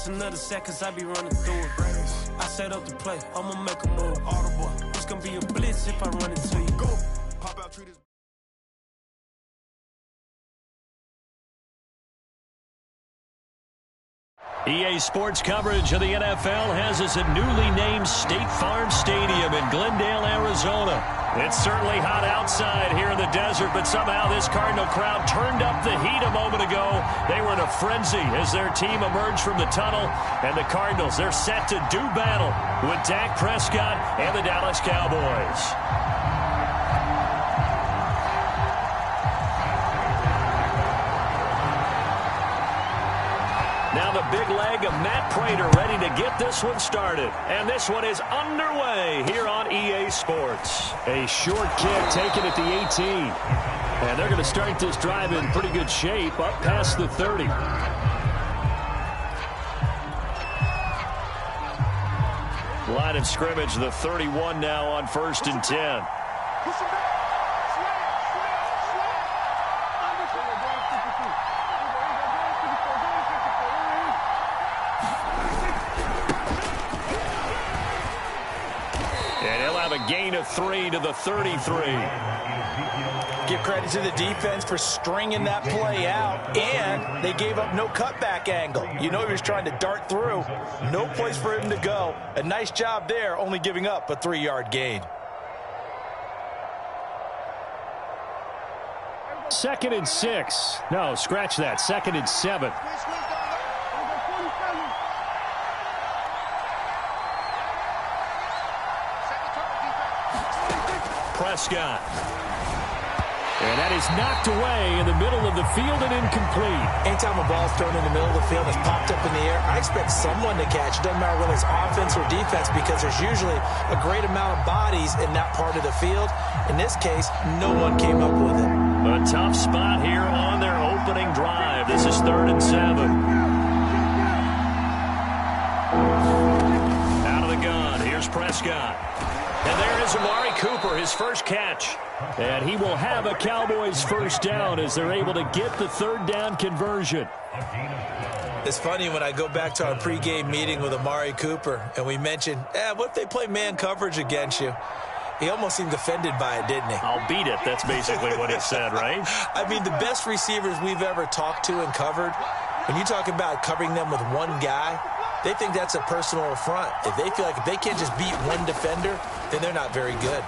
another seconds, I be running through it. I set up the play, I'ma make a move. Audible. It's gonna be a blitz if I run into you. Go. Pop out, treat this. EA Sports coverage of the NFL has us at newly named State Farm Stadium in Glendale, Arizona. It's certainly hot outside here in the desert, but somehow this Cardinal crowd turned up the heat a moment ago. They were in a frenzy as their team emerged from the tunnel, and the Cardinals, they're set to do battle with Dak Prescott and the Dallas Cowboys. Now the big leg of Matt Prater ready to get this one started. And this one is underway here on EA Sports. A short kick taken at the 18. And they're going to start this drive in pretty good shape up past the 30. Line of scrimmage, the 31 now on 1st and 10. A gain of 3 to the 33. Give credit to the defense for stringing that play out, and they gave up no cutback angle. You know he was trying to dart through. No place for him to go. A nice job there, only giving up a 3-yard gain. 2nd and 6. No, scratch that. 2nd and 7. Prescott. And that is knocked away in the middle of the field and incomplete. Anytime a ball's thrown in the middle of the field, it's popped up in the air, I expect someone to catch. It doesn't matter whether it's offense or defense, because there's usually a great amount of bodies in that part of the field. In this case, no one came up with it. A tough spot here on their opening drive. This is 3rd and 7. Out of the gun. Here's Prescott. And there is Amari Cooper, his first catch. And he will have a Cowboys first down as they're able to get the 3rd down conversion. It's funny when I go back to our pregame meeting with Amari Cooper and we mentioned, what if they play man coverage against you? He almost seemed offended by it, didn't he? I'll beat it. That's basically what he said, right? I mean, the best receivers we've ever talked to and covered, when you talk about covering them with one guy, they think that's a personal affront. If they feel like if they can't just beat one defender, then they're not very good.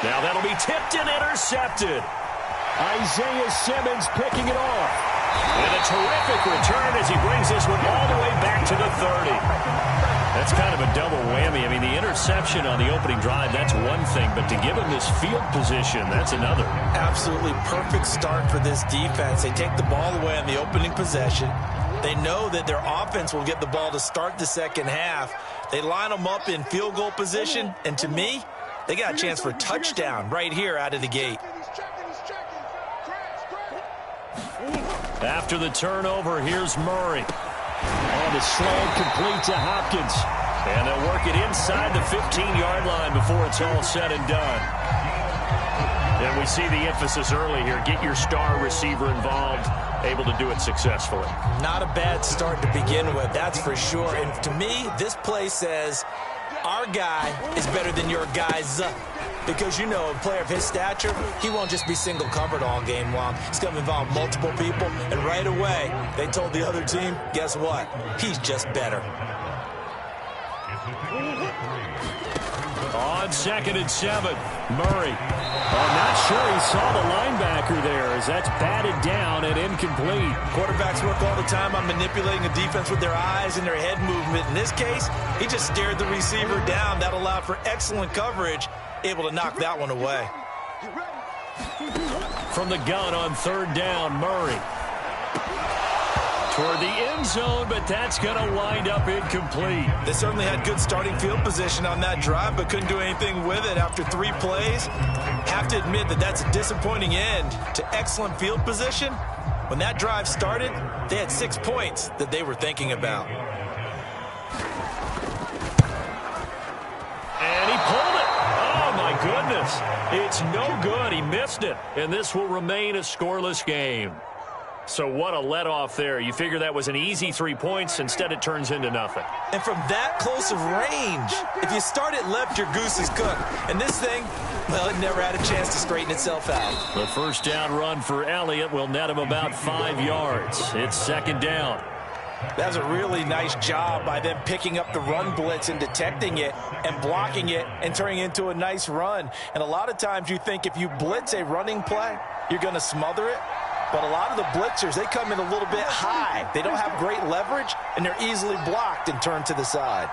Now that'll be tipped and intercepted. Isaiah Simmons picking it off. And a terrific return as he brings this one all the way back to the 30. That's kind of a double whammy. I mean, the interception on the opening drive, that's one thing. But to give him this field position, that's another. Absolutely perfect start for this defense. They take the ball away on the opening possession. They know that their offense will get the ball to start the second half. They line them up in field goal position, and to me, they got a chance for a touchdown right here out of the gate. After the turnover, here's Murray. On the slant, complete to Hopkins. And they'll work it inside the 15-yard line before it's all said and done. And we see the emphasis early here. Get your star receiver involved, able to do it successfully. Not a bad start to begin with, that's for sure. And to me, this play says our guy is better than your guy's. Because, you know, a player of his stature, he won't just be single covered all game long. It's going to involve multiple people. And right away, they told the other team, guess what? He's just better. On 2nd and 7, Murray. I'm not sure he saw the linebacker there as that's batted down and incomplete. Quarterbacks work all the time on manipulating a defense with their eyes and their head movement. In this case, he just stared the receiver down. That allowed for excellent coverage, able to knock that one away. From the gun on 3rd down, Murray. Toward the end zone, but that's going to wind up incomplete. They certainly had good starting field position on that drive, but couldn't do anything with it after 3 plays. Have to admit that that's a disappointing end to excellent field position. When that drive started, they had 6 points that they were thinking about. And he pulled it. Oh, my goodness. It's no good. He missed it. And this will remain a scoreless game. So what a let-off there. You figure that was an easy 3 points. Instead, it turns into nothing. And from that close of range, if you start it left, your goose is cooked. And this thing, well, it never had a chance to straighten itself out. The first down run for Elliott will net him about 5 yards. It's second down. That was a really nice job by them picking up the run blitz and detecting it and blocking it and turning it into a nice run. And a lot of times you think if you blitz a running play, you're going to smother it. But a lot of the blitzers, they come in a little bit high. They don't have great leverage, and they're easily blocked and turned to the side.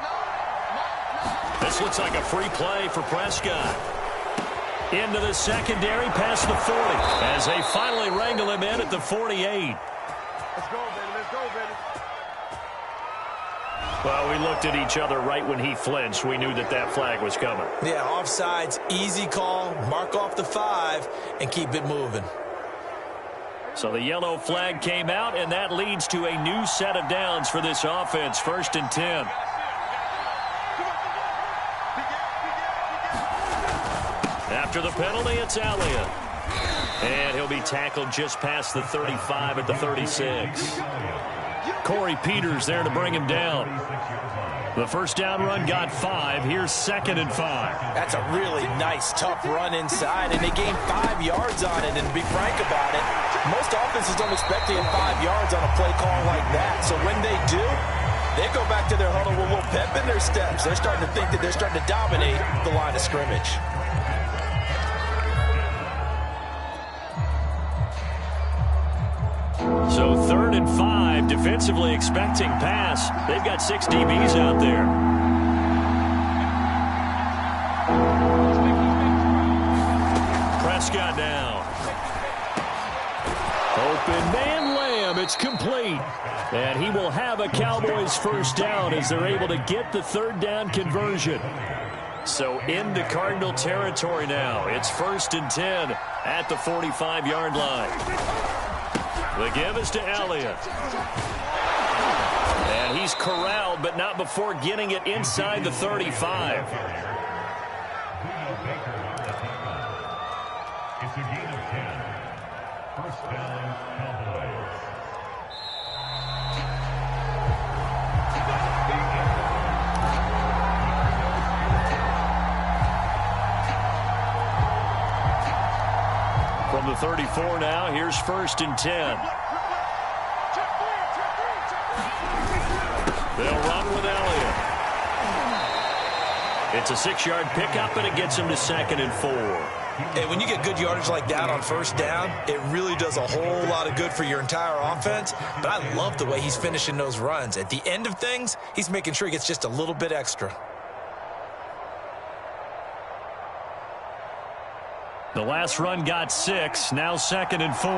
This looks like a free play for Prescott. Into the secondary, past the 40, as they finally wrangle him in at the 48. Let's go, baby. Let's go, baby. Well, we looked at each other right when he flinched. We knew that that flag was coming. Yeah, offsides, easy call, mark off the 5, and keep it moving. So the yellow flag came out, and that leads to a new set of downs for this offense. 1st and 10. After the penalty, it's Elliott. And he'll be tackled just past the 35 at the 36. Corey Peters there to bring him down. The first down run got 5. Here's 2nd and 5. That's a really nice, tough run inside, and they gained 5 yards on it. And to be frank about it, most offenses don't expect to get 5 yards on a play call like that. So when they do, they go back to their huddle with a little pep in their steps. They're starting to think that they're starting to dominate the line of scrimmage. So 3rd and 5, defensively expecting pass. They've got 6 DBs out there. Prescott now. Open man Lamb. It's complete. And he will have a Cowboys first down as they're able to get the 3rd down conversion. So into Cardinal territory now. It's 1st and 10 at the 45-yard line. The give is to Elliott. And he's corralled, but not before getting it inside the 35. It's a gain of 10. First down, Cowboys. From the 34 now, here's 1st and 10. They'll run with Elliott. It's a 6-yard pickup, and it gets him to 2nd and 4. And when you get good yardage like that on first down, it really does a whole lot of good for your entire offense. But I love the way he's finishing those runs. At the end of things, he's making sure he gets just a little bit extra. The last run got 6, now 2nd and 4.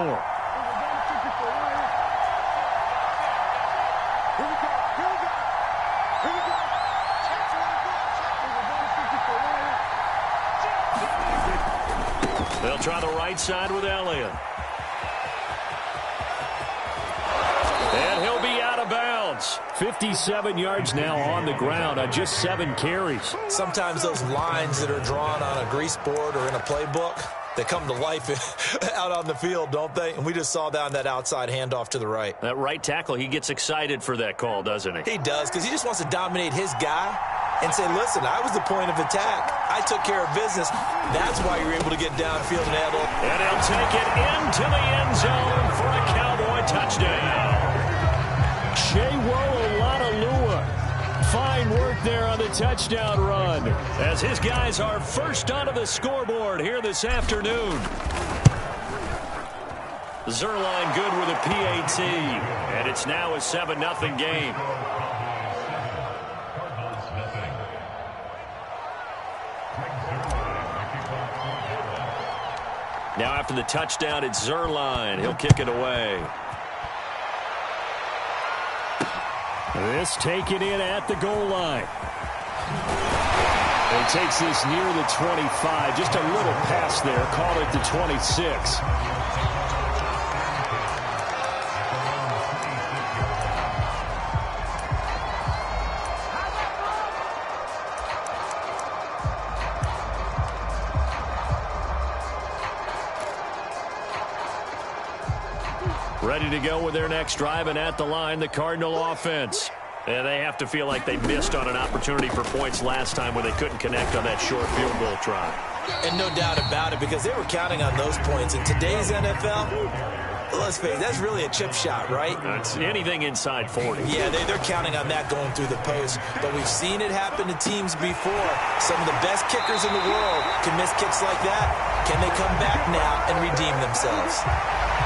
They'll try the right side with Elliott. And he'll be out of bounds. 57 yards now on the ground on just 7 carries. Sometimes those lines that are drawn on a grease board or in a playbook, they come to life out on the field, don't they? And we just saw down that outside handoff to the right. That right tackle, he gets excited for that call, doesn't he? He does, because he just wants to dominate his guy and say, listen, I was the point of attack. I took care of business. That's why you're able to get downfield and handle. And he'll take it into the end zone for a Cowboy touchdown. Fine work there on the touchdown run as his guys are first onto the scoreboard here this afternoon. Zerline good with a PAT, and it's now a 7-0 game. Now after the touchdown, it's Zerline. He'll kick it away. This taken in at the goal line. He takes this near the 25. Just a little pass there. Call it the 26. Ready to go with their next drive, and at the line, the Cardinal offense. And they have to feel like they missed on an opportunity for points last time when they couldn't connect on that short field goal try. And no doubt about it, because they were counting on those points. In today's NFL, let's face it, that's really a chip shot, right? It's anything inside 40. Yeah, they're counting on that going through the post. But we've seen it happen to teams before. Some of the best kickers in the world can miss kicks like that. Can they come back now and redeem themselves?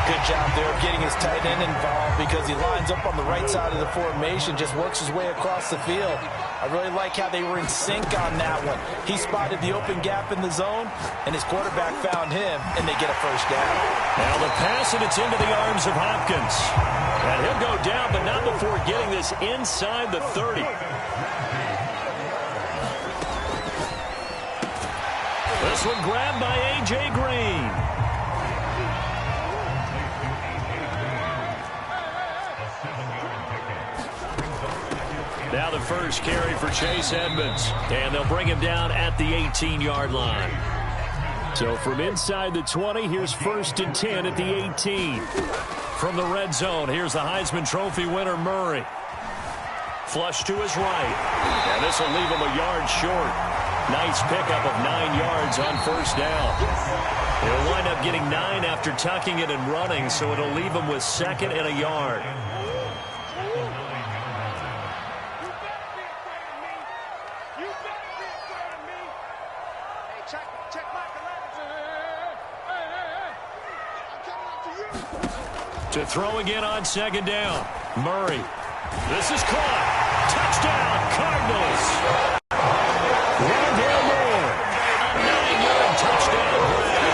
Good job there of getting his tight end involved, because he lines up on the right side of the formation, just works his way across the field. I really like how they were in sync on that one. He spotted the open gap in the zone, and his quarterback found him, and they get a first down. Now the pass, and it's into the arms of Hopkins. And he'll go down, but not before getting this inside the 30. This one grabbed by A.J. Green. Now the first carry for Chase Edmonds. And they'll bring him down at the 18-yard line. So from inside the 20, here's 1st and 10 at the 18. From the red zone, here's the Heisman Trophy winner, Murray. Flush to his right. And this will leave him a yard short. Nice pickup of 9 yards on first down. He'll wind up getting 9 after tucking it and running, so it'll leave him with 2nd and a yard. To throw again on 2nd down. Murray. This is caught. Touchdown, Cardinals. Rondale Moore. A 9-yard touchdown grab.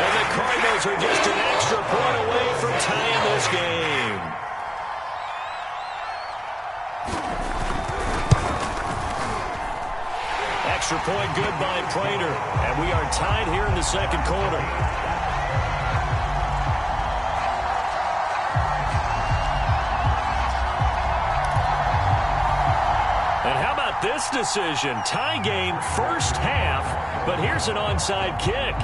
And the Cardinals are just an extra point away from tying this game. Extra point good by Prater. And we are tied here in the 2nd quarter. This decision, tie game, first half, but here's an onside kick.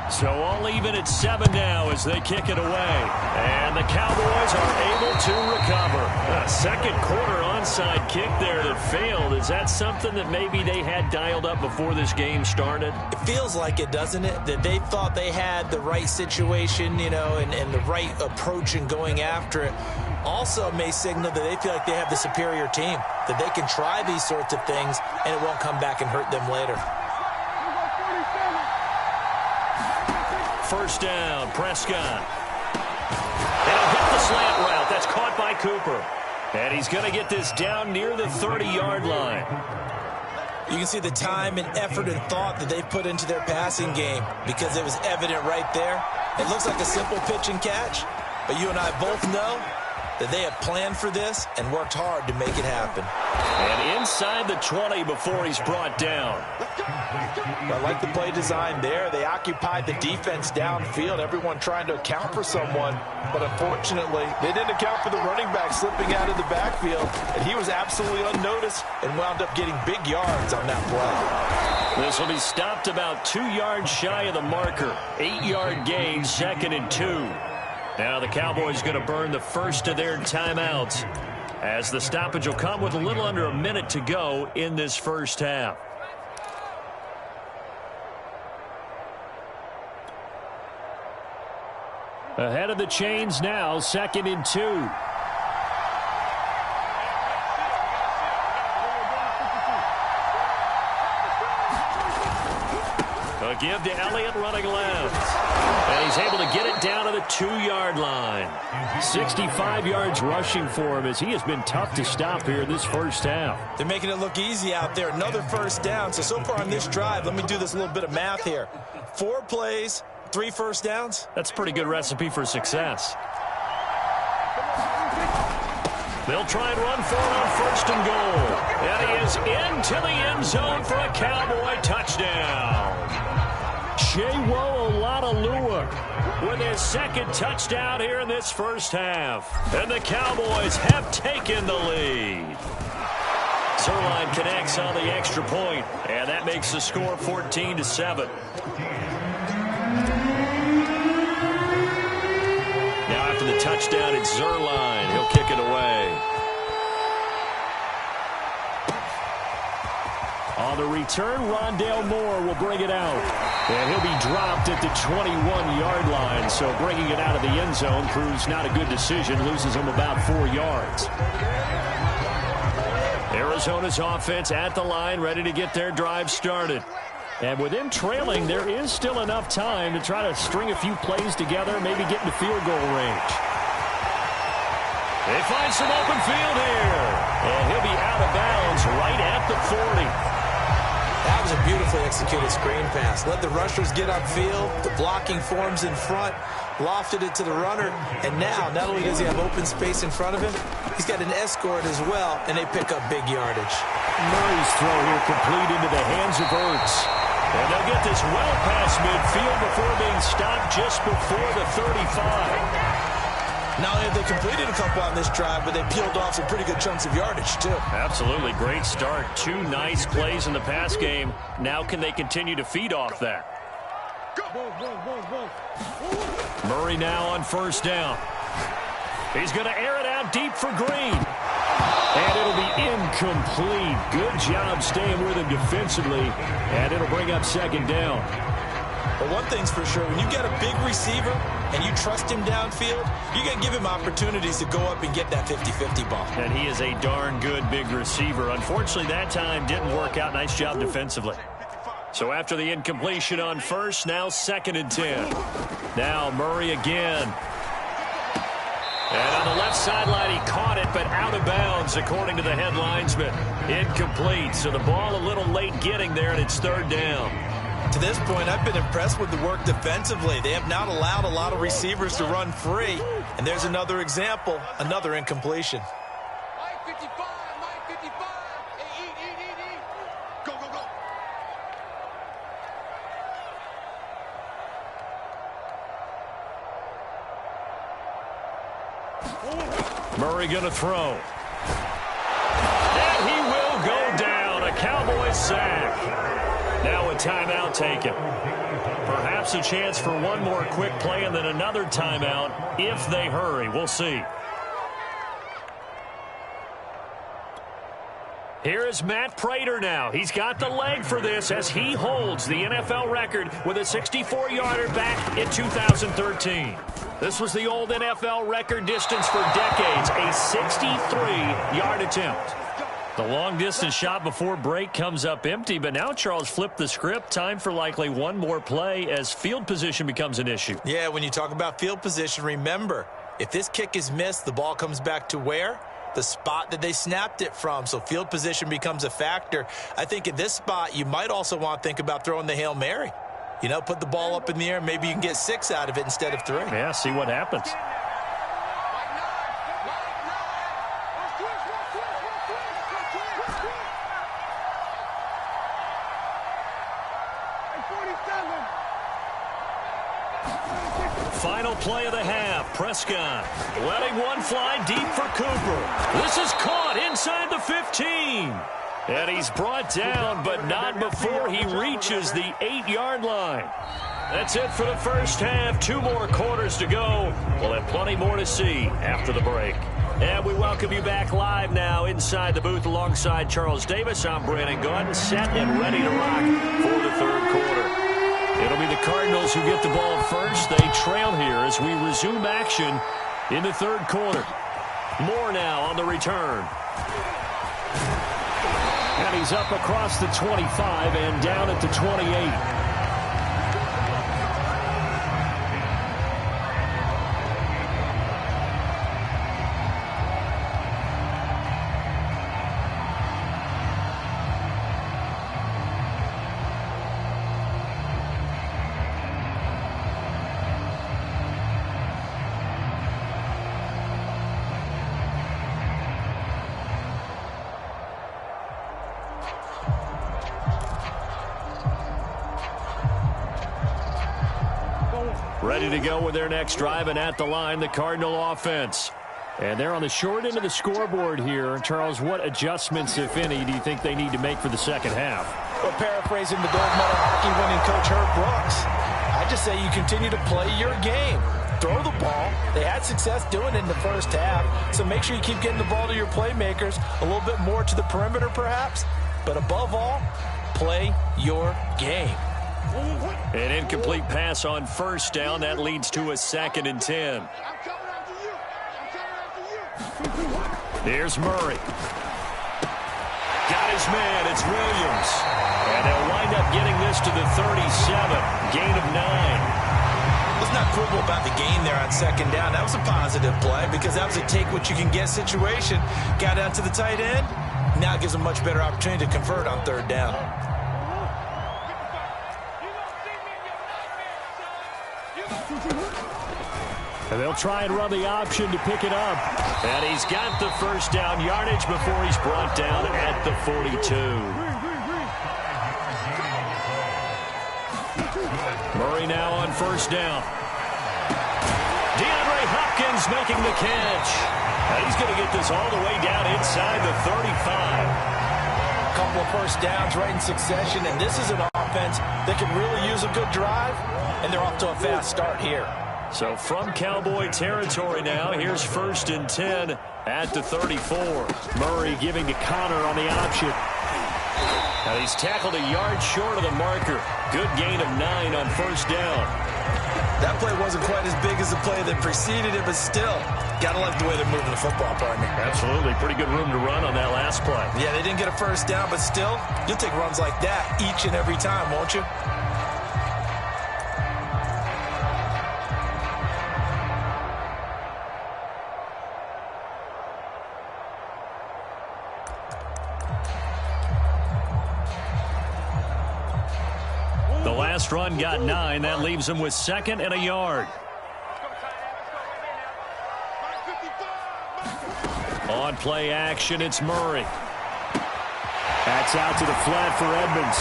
So all even at 7 now as they kick it away. And the Cowboys are able to recover. A 2nd quarter onside kick there that failed. Is that something that maybe they had dialed up before this game started? It feels like it, doesn't it? That they thought they had the right situation, you know, and the right approach in going after it. Also may signal that they feel like they have the superior team, that they can try these sorts of things and it won't come back and hurt them later. First down, Prescott. And he'll hit the slant route. That's caught by Cooper. And he's going to get this down near the 30-yard line. You can see the time and effort and thought that they put into their passing game, because it was evident right there. It looks like a simple pitch and catch, but you and I both know that they have planned for this and worked hard to make it happen. And inside the 20 before he's brought down. I like the play design there. They occupied the defense downfield, everyone trying to account for someone. But unfortunately, they didn't account for the running back slipping out of the backfield. And he was absolutely unnoticed and wound up getting big yards on that play. This will be stopped about 2 yards shy of the marker. 8-yard gain, 2nd and 2. Now the Cowboys going to burn the first of their timeouts as the stoppage will come with a little under a minute to go in this first half. Ahead of the chains now, 2nd and 2. A give to Elliott running left. And he's able to get it down to the 2-yard line. 65 yards rushing for him as he has been tough to stop here in this first half. They're making it look easy out there. Another first down. So far on this drive, let me do this little bit of math here. 4 plays, 3 first downs. That's a pretty good recipe for success. They'll try and run for it on 1st and goal. And he is into the end zone for a Cowboy touchdown. Chewo Oladolua with his 2nd touchdown here in this first half. And the Cowboys have taken the lead. Zerline connects on the extra point, and that makes the score 14-7. the touchdown at Zerline. He'll kick it away. On the return, Rondale Moore will bring it out. And he'll be dropped at the 21-yard line. So bringing it out of the end zone proves not a good decision. Loses him about 4 yards. Arizona's offense at the line, ready to get their drive started. And with them trailing, there is still enough time to try to string a few plays together, maybe get into field goal range. They find some open field here. And he'll be out of bounds right at the 40. That was a beautifully executed screen pass. Let the rushers get upfield. The blocking forms in front. Lofted it to the runner. And now, not only does he have open space in front of him, he's got an escort as well, and they pick up big yardage. Murray's throw here complete into the hands of Ertz. And they'll get this well past midfield before being stopped just before the 35. Not only have they completed a couple on this drive, but they peeled off some pretty good chunks of yardage, too. Absolutely. Great start. 2 nice plays in the pass game. Now can they continue to feed off that? Murray now on first down. He's going to air it out deep for Green. And it'll be incomplete. Good job staying with him defensively. And it'll bring up second down. But one thing's for sure, when you get a big receiver and you trust him downfield, you got to give him opportunities to go up and get that 50-50 ball. And he is a darn good big receiver. Unfortunately, that time didn't work out. Nice job defensively. So after the incompletion on first, now 2nd and 10. Now Murray again. And on the left sideline, he caught it, but out of bounds, according to the head linesman. Incomplete. So the ball a little late getting there, and it's 3rd down. To this point, I've been impressed with the work defensively. They have not allowed a lot of receivers to run free. And there's another example, another incompletion. Mike 55, Mike 55. Eat. Go. Murray going to throw. And he will go down. A Cowboys sack. Now a timeout taken. Perhaps a chance for one more quick play and then another timeout if they hurry. We'll see. Here is Matt Prater now. He's got the leg for this as he holds the NFL record with a 64-yarder back in 2013. This was the old NFL record distance for decades, a 63-yard attempt. The long-distance shot before break comes up empty, but now Charles flipped the script. Time for likely one more play as field position becomes an issue. Yeah, when you talk about field position, remember, if this kick is missed, the ball comes back to where? The spot that they snapped it from. So field position becomes a factor. I think at this spot, you might also want to think about throwing the Hail Mary. You know, put the ball up in the air. Maybe you can get 6 out of it instead of 3. Yeah, see what happens. Final play of the half. Prescott letting one fly deep for Cooper. This is caught inside the 15. And he's brought down, but not before he reaches the 8-yard line. That's it for the first half. 2 more quarters to go. We'll have plenty more to see after the break. And we welcome you back live now inside the booth alongside Charles Davis. I'm Brandon Gordon, set and ready to rock for the 3rd quarter. It'll be the Cardinals who get the ball first. They trail here as we resume action in the 3rd quarter. Moore now on the return. And he's up across the 25 and down at the 28. Ready to go with their next drive, and at the line, the Cardinal offense. And they're on the short end of the scoreboard here. Charles, what adjustments, if any, do you think they need to make for the second half? Well, paraphrasing the gold medal hockey winning coach Herb Brooks, I just say you continue to play your game. throw the ball. They had success doing it in the first half. So make sure you keep getting the ball to your playmakers, a little bit more to the perimeter perhaps. But above all, play your game. An incomplete pass on first down. That leads to a 2nd and 10. I'm coming after you. I'm coming after you. Here's Murray. Got his man. It's Williams. And they'll wind up getting this to the 37. Gain of 9. Let's not quibble about the gain there on 2nd down. That was a positive play because that was a take-what-you-can-get situation. Got down to the tight end. Now it gives them a much better opportunity to convert on 3rd down. And they'll try and run the option to pick it up. And he's got the first down yardage before he's brought down at the 42. Murray now on first down. DeAndre Hopkins making the catch. And he's going to get this all the way down inside the 35. A couple of first downs right in succession, and this is an offense that can really use a good drive, and they're off to a fast start here. So from Cowboy territory now, here's 1st and 10 at the 34. Murray giving to Connor on the option. And he's tackled a yard short of the marker. Good gain of 9 on first down. That play wasn't quite as big as the play that preceded it, but still, gotta like the way they're moving the football, partner. Absolutely. Pretty good room to run on that last play. Yeah, they didn't get a first down, but still, you'll take runs like that each and every time, won't you? The last run got 9. That leaves him with 2nd and a yard. On play action, it's Murray. That's out to the flat for Edmonds.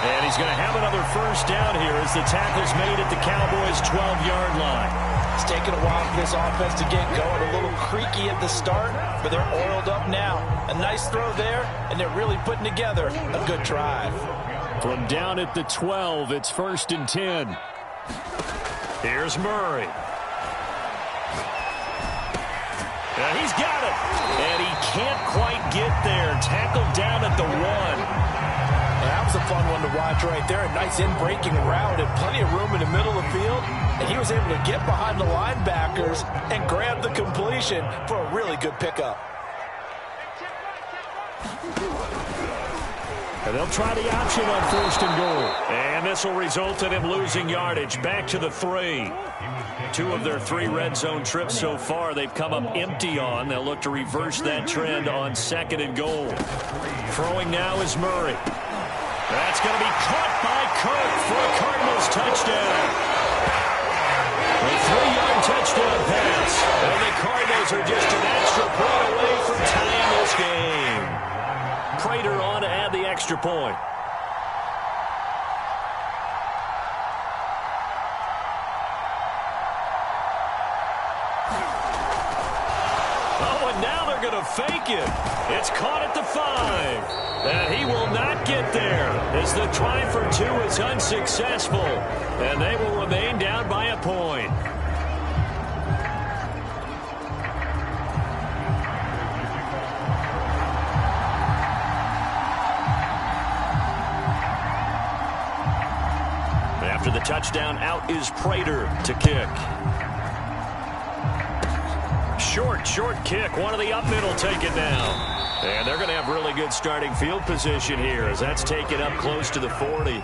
And he's going to have another first down here as the tackle's made at the Cowboys' 12-yard line. It's taken a while for this offense to get going. A little creaky at the start, but they're oiled up now. A nice throw there, and they're really putting together a good drive. From down at the 12, it's 1st and 10. Here's Murray. And he's got it. And he can't quite get there. Tackled down at the 1. That was a fun one to watch right there. A nice in-breaking route and plenty of room in the middle of the field. And he was able to get behind the linebackers and grab the completion for a really good pickup. And they'll try the option on 1st and goal. And this will result in him losing yardage. Back to the 3. 2 of their 3 red zone trips so far they've come up empty on. They'll look to reverse that trend on 2nd and goal. Throwing now is Murray. That's going to be caught by Kirk for a Cardinals touchdown. A 3-yard touchdown pass. And the Cardinals are just an extra point away from tying this game. Prater on to add the extra point. Oh, and now they're going to fake it. It's caught at the 5. And he will not get there as the try for 2 is unsuccessful. And they will remain down by a point. After the touchdown, out is Prater to kick. Short kick. One of the up middle taken now. And they're going to have really good starting field position here as that's taken up close to the 40.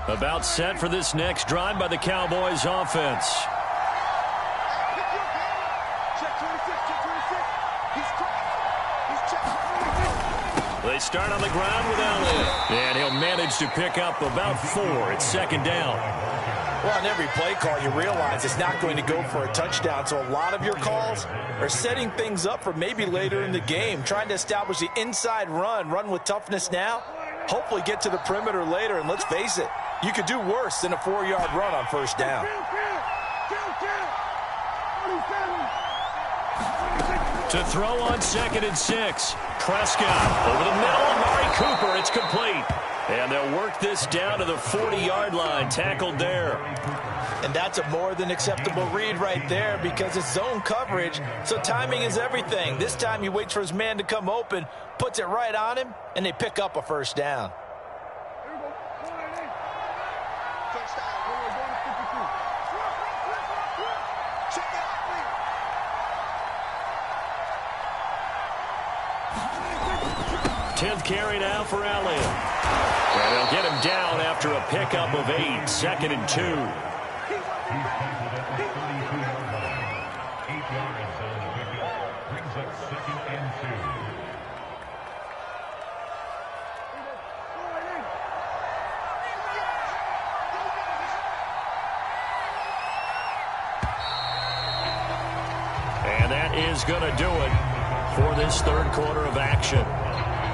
About set for this next drive by the Cowboys offense. They start on the ground with Elliott. And he'll manage to pick up about 4. It's 2nd down. Well, on every play call, you realize it's not going to go for a touchdown. So a lot of your calls are setting things up for maybe later in the game, trying to establish the inside run with toughness now, hopefully get to the perimeter later. And let's face it, you could do worse than a 4-yard run on first down. To throw on 2nd and 6. Prescott over the middle. Amari Cooper. It's complete. And they'll work this down to the 40-yard line. Tackled there. And that's a more than acceptable read right there because it's zone coverage, so timing is everything. This time he waits for his man to come open, puts it right on him, and they pick up a first down. Tenth carry now for Elliott. And they'll get him down after a pickup of 8. 2nd and 2. And that is going to do it for this third quarter of action.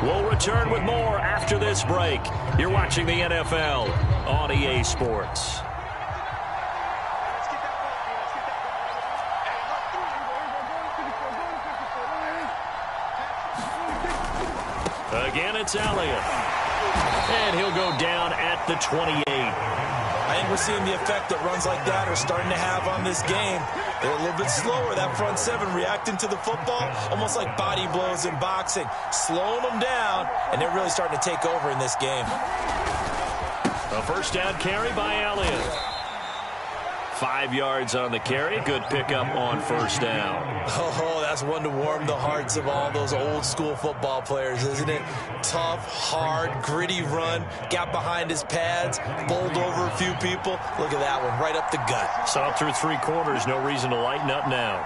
We'll return with more after this break. You're watching the NFL on EA Sports. Again, it's Elliott. And he'll go down at the 28. I think we're seeing the effect that runs like that are starting to have on this game. They're a little bit slower, that front seven, reacting to the football, almost like body blows in boxing, slowing them down, and they're really starting to take over in this game. A first down carry by Elliott. 5 yards on the carry. Good pickup on first down. Oh, that's one to warm the hearts of all those old school football players, isn't it? Tough, hard, gritty run. Got behind his pads, bowled over a few people. Look at that one, right up the gut. Saw through 3 quarters. No reason to lighten up now.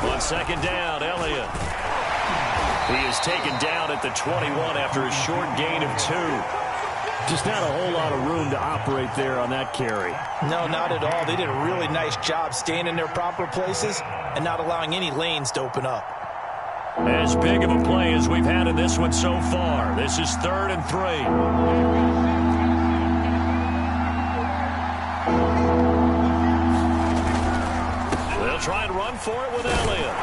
On 2nd down, Elliott. He is taken down at the 21 after a short gain of 2. Just not a whole lot of room to operate there on that carry. No, not at all. They did a really nice job staying in their proper places and not allowing any lanes to open up. As big of a play as we've had in this one so far. This is 3rd and 3. They'll try and run for it with Elliott.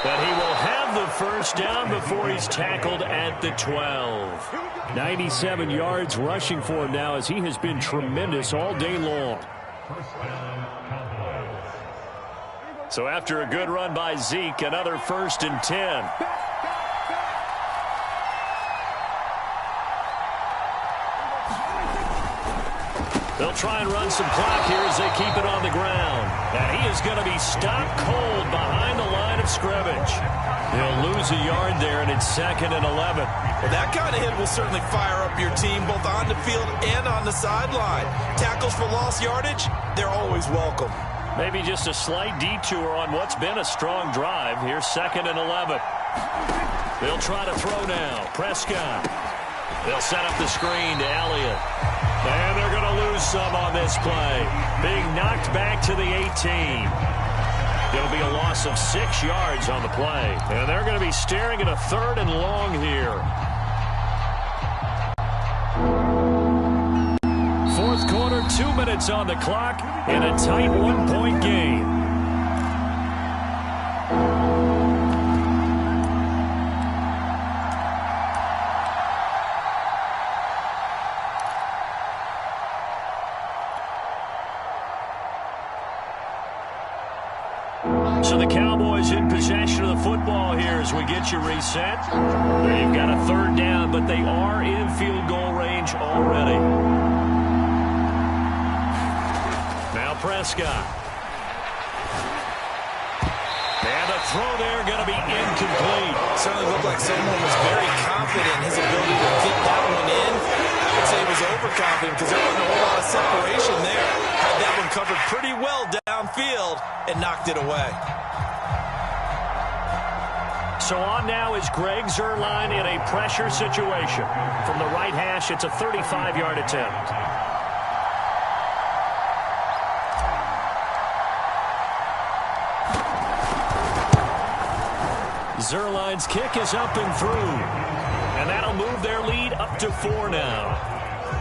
But he will have the first down before he's tackled at the 12. 97 yards rushing for him now as he has been tremendous all day long. So after a good run by Zeke, another 1st and 10. They'll try and run some clock here as they keep it on the ground. And he is going to be stopped cold behind the line of scrimmage. He'll lose a yard there, and it's 2nd and 11. Well, that kind of hit will certainly fire up your team both on the field and on the sideline. Tackles for lost yardage, they're always welcome. Maybe just a slight detour on what's been a strong drive. Here's 2nd and 11. They'll try to throw now. Prescott. They'll set up the screen to Elliott. And they're going to lose some on this play. Being knocked back to the 18. It'll be a loss of 6 yards on the play. And they're going to be staring at a 3rd and long here. 4th quarter, 2 minutes on the clock in a tight 1-point game. So the Cowboys in possession of the football here as we get you reset. They've got a 3rd down, but they are in field goal range already. Now Prescott. And the throw there going to be incomplete. Certainly looked like someone was very confident in his ability to get that one in. I would say he was overconfident because there wasn't a whole lot of separation there. Had that one covered pretty well downfield and knocked it away. So on now is Greg Zuerlein in a pressure situation. From the right hash, it's a 35-yard attempt. Zuerlein's kick is up and through. And that'll move their lead up to 4 now.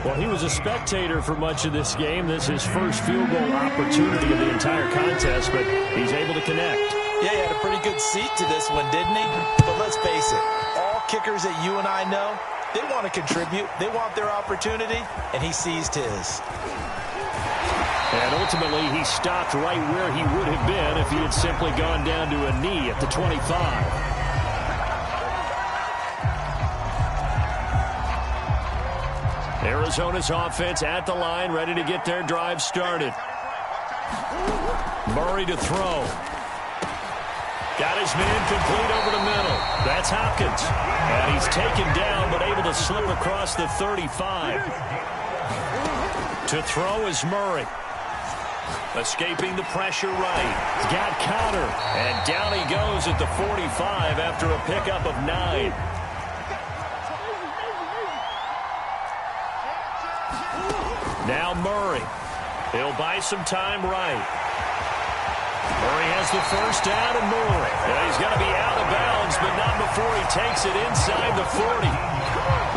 Well, he was a spectator for much of this game. This is his first field goal opportunity of the entire contest, but he's able to connect. Yeah, he had a pretty good seat to this one, didn't he? But let's face it, all kickers that you and I know, they want to contribute. They want their opportunity, and he seized his. And ultimately, he stopped right where he would have been if he had simply gone down to a knee at the 25. Arizona's offense at the line, ready to get their drive started. Murray to throw. Got his man complete over the middle. That's Hopkins. And he's taken down, but able to slip across the 35. To throw is Murray. Escaping the pressure right. He's got counter. And down he goes at the 45 after a pickup of 9. Now Murray. He'll buy some time right. Murray has the first down and more. Yeah, he's going to be out of bounds, but not before he takes it inside the 40.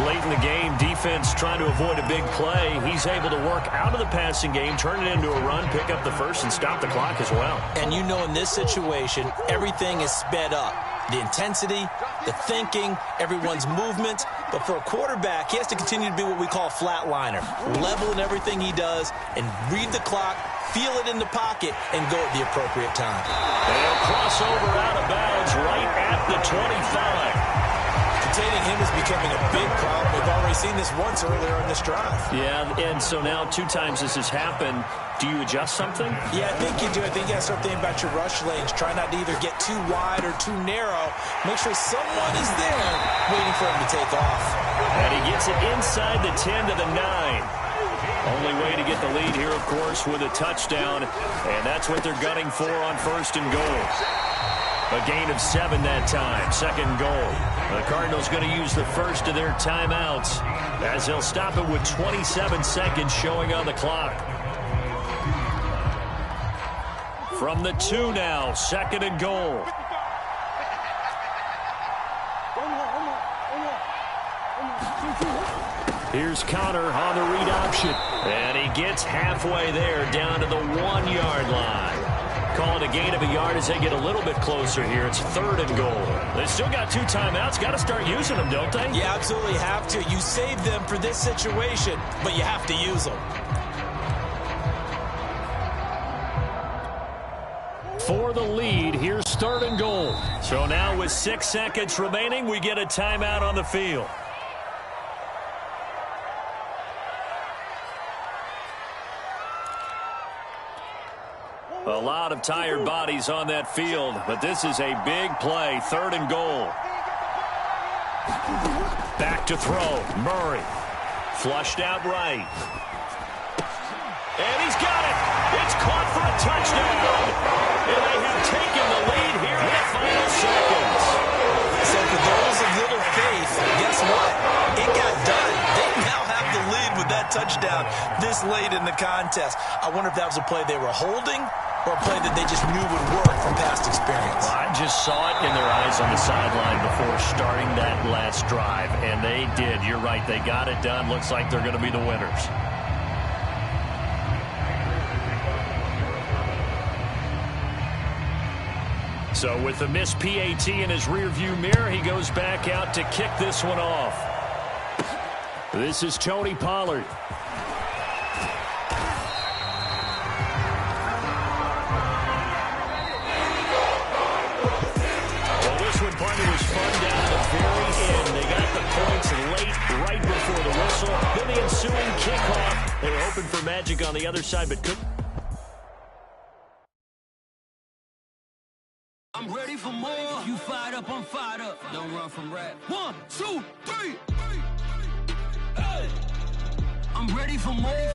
Late in the game, defense trying to avoid a big play. He's able to work out of the passing game, turn it into a run, pick up the first, and stop the clock as well. And you know in this situation, everything is sped up. The intensity, the thinking, everyone's movement. But for a quarterback, he has to continue to be what we call a flatliner. Level in everything he does and read the clock, feel it in the pocket, and go at the appropriate time. They'll cross over out of bounds right at the 25. Containing him is becoming a big problem. We've already seen this once earlier in this drive. Yeah, and so now 2 times this has happened. Do you adjust something? Yeah, I think you do. I think you got to start thinking about your rush lanes. Try not to either get too wide or too narrow. Make sure someone is there waiting for him to take off. And he gets it inside the 10 to the 9. Only way to get the lead here, of course, with a touchdown. And that's what they're gunning for on 1st and goal. A gain of 7 that time. 2nd goal. The Cardinals going to use the first of their timeouts as they'll stop it with 27 seconds showing on the clock. From the 2 now, 2nd and goal. Here's Connor on the read option. And he gets halfway there down to the 1-yard line. Call it a gain of a yard as they get a little bit closer here. It's 3rd and goal. They still got 2 timeouts. Got to start using them, don't they? You absolutely have to. You save them for this situation, but you have to use them. For the lead, here's 3rd and goal. So now with 6 seconds remaining, we get a timeout on the field. A lot of tired bodies on that field, but this is a big play. 3rd and goal. Back to throw. Murray. Flushed out right. And he's got it. It's caught for a touchdown. And they have taken the lead here in the final seconds. So for those of little faith, guess what? It got done. They now have the lead with that touchdown this late in the contest. I wonder if that was a play they were holding or a play that they just knew would work from past experience. Well, I just saw it in their eyes on the sideline before starting that last drive, and they did. You're right. They got it done. Looks like they're going to be the winners. So with the missed PAT in his rearview mirror, he goes back out to kick this one off. This is Tony Pollard. Well, this one, partner, was fun down to the very end. They got the points late, right before the whistle. Then the ensuing kickoff. They were hoping for magic on the other side, but couldn't. I'm ready for more. You fired up, I'm fired up. Don't run from rap. 1, 2, 3. Hey. I'm ready for more.